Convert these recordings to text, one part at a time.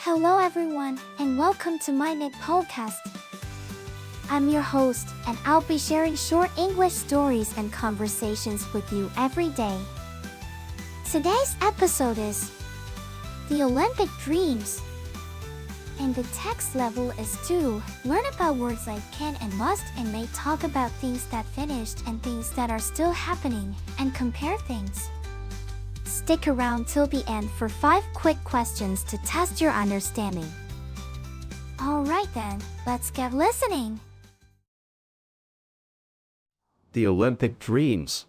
Hello everyone, and welcome to MyniQ podcast. I'm your host, and I'll be sharing short English stories and conversations with you every day. Today's episode is The Olympic Dreams. And the text level is to learn about words like can and must and may, talk about things that finished and things that are still happening, and compare things. Stick around till the end for 5 quick questions to test your understanding. Alright then, let's get listening. The Olympic Dreams.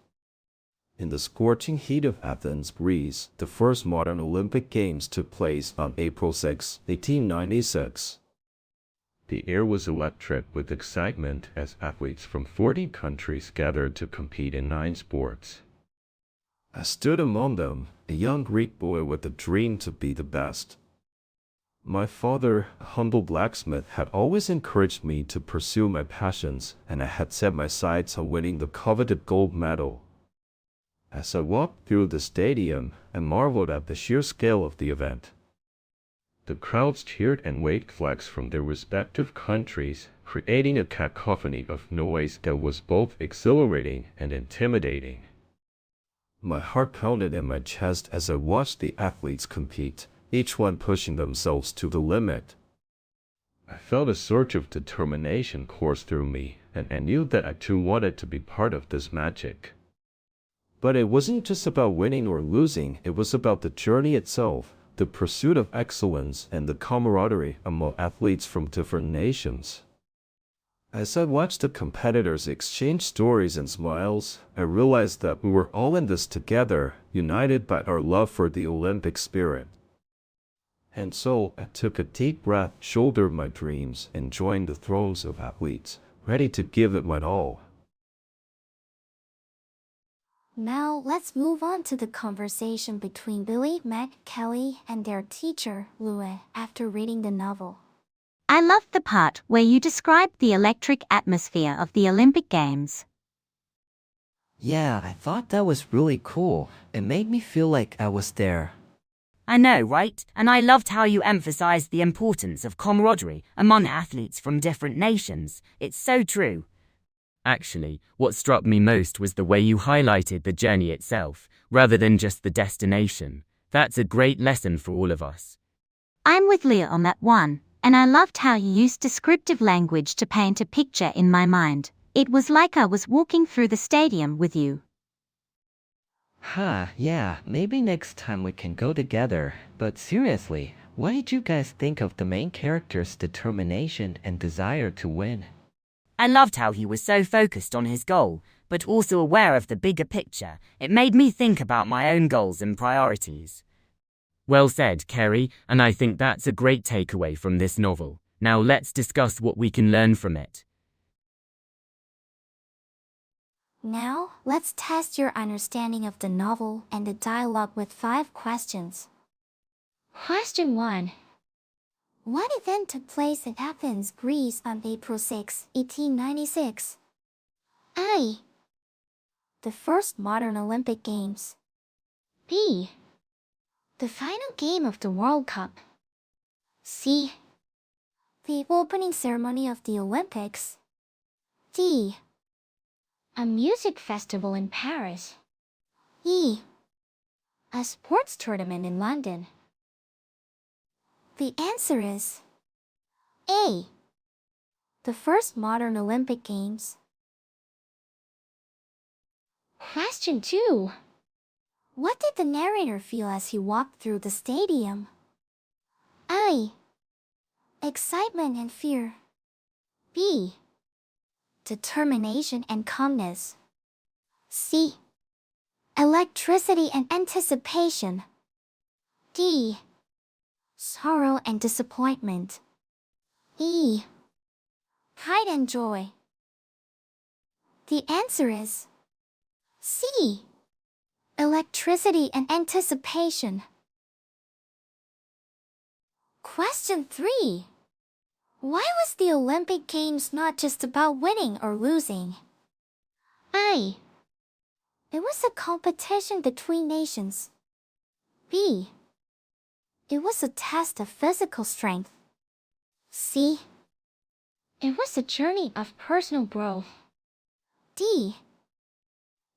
In the scorching heat of Athens, Greece, the first modern Olympic Games took place on April 6, 1896. The air was electric with excitement as athletes from 40 countries gathered to compete in 9 sports. I stood among them, a young Greek boy with a dream to be the best. My father, a humble blacksmith, had always encouraged me to pursue my passions, and I had set my sights on winning the coveted gold medal. As I walked through the stadium, I marveled at the sheer scale of the event. The crowds cheered and waved flags from their respective countries, creating a cacophony of noise that was both exhilarating and intimidating. My heart pounded in my chest as I watched the athletes compete, each one pushing themselves to the limit. I felt a surge of determination course through me, and I knew that I too wanted to be part of this magic. But it wasn't just about winning or losing, it was about the journey itself, the pursuit of excellence, and the camaraderie among athletes from different nations. As I watched the competitors exchange stories and smiles, I realized that we were all in this together, united by our love for the Olympic spirit. And so, I took a deep breath, shouldered my dreams, and joined the throes of athletes, ready to give it my all. Now, let's move on to the conversation between Billy, Meg, Kelly, and their teacher, Louis, after reading the novel. I loved the part where you described the electric atmosphere of the Olympic Games. Yeah, I thought that was really cool. It made me feel like I was there. I know, right? And I loved how you emphasized the importance of camaraderie among athletes from different nations. It's so true. Actually, what struck me most was the way you highlighted the journey itself, rather than just the destination. That's a great lesson for all of us. I'm with Leah on that one, and I loved how you used descriptive language to paint a picture in my mind. It was like I was walking through the stadium with you. Yeah, maybe next time we can go together. But seriously, what did you guys think of the main character's determination and desire to win? I loved how he was so focused on his goal, but also aware of the bigger picture. It made me think about my own goals and priorities. Well said, Kerry, and I think that's a great takeaway from this novel. Now let's discuss what we can learn from it. Now, let's test your understanding of the novel and the dialogue with 5 questions. Question 1. What event took place in Athens, Greece on April 6, 1896? A. The first modern Olympic Games. B. The final game of the World Cup. C. The opening ceremony of the Olympics. D. A music festival in Paris. E. A sports tournament in London. The answer is A. The first modern Olympic Games. Question 2. What did the narrator feel as he walked through the stadium? A. Excitement and fear. B. Determination and calmness. C. Electricity and anticipation. D. Sorrow and disappointment. E. Pride and joy. The answer is C. Electricity and anticipation. Question 3. Why was the Olympic Games not just about winning or losing? A. It was a competition between nations. B. It was a test of physical strength. C. It was a journey of personal growth. D.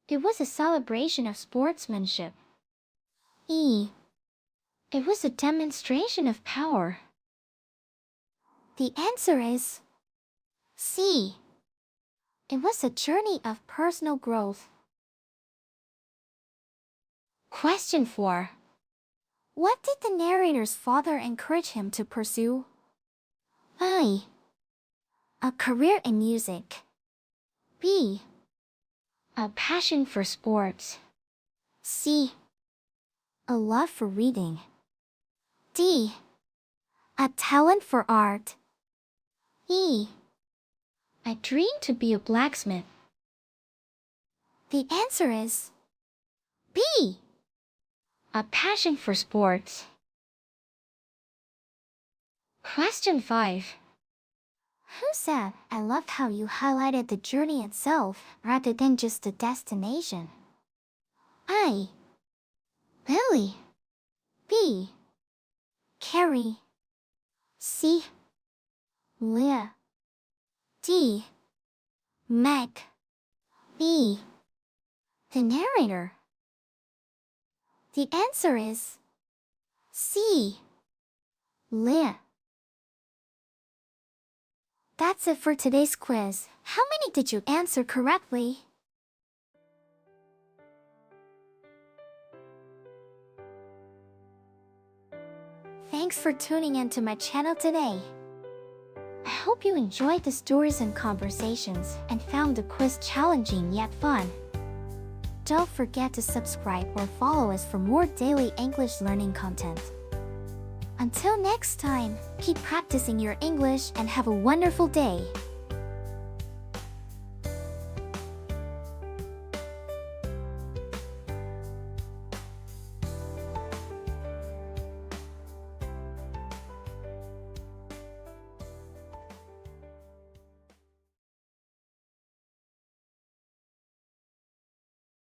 It was a celebration of sportsmanship. E. It was a demonstration of power. The answer is C. It was a journey of personal growth. Question 4. What did the narrator's father encourage him to pursue? A. A career in music. B. A passion for sports. C. A love for reading. D. A talent for art. E. I dream to be a blacksmith. The answer is B. A passion for sports. Question 5. Who said, I loved how you highlighted the journey itself rather than just the destination? A. Billy. B. Carrie. C. Leah. D. Meg. E. The narrator. The answer is C. Leah. That's it for today's quiz. How many did you answer correctly? Thanks for tuning into my channel today. I hope you enjoyed the stories and conversations and found the quiz challenging yet fun. Don't forget to subscribe or follow us for more daily English learning content. Until next time, keep practicing your English and have a wonderful day.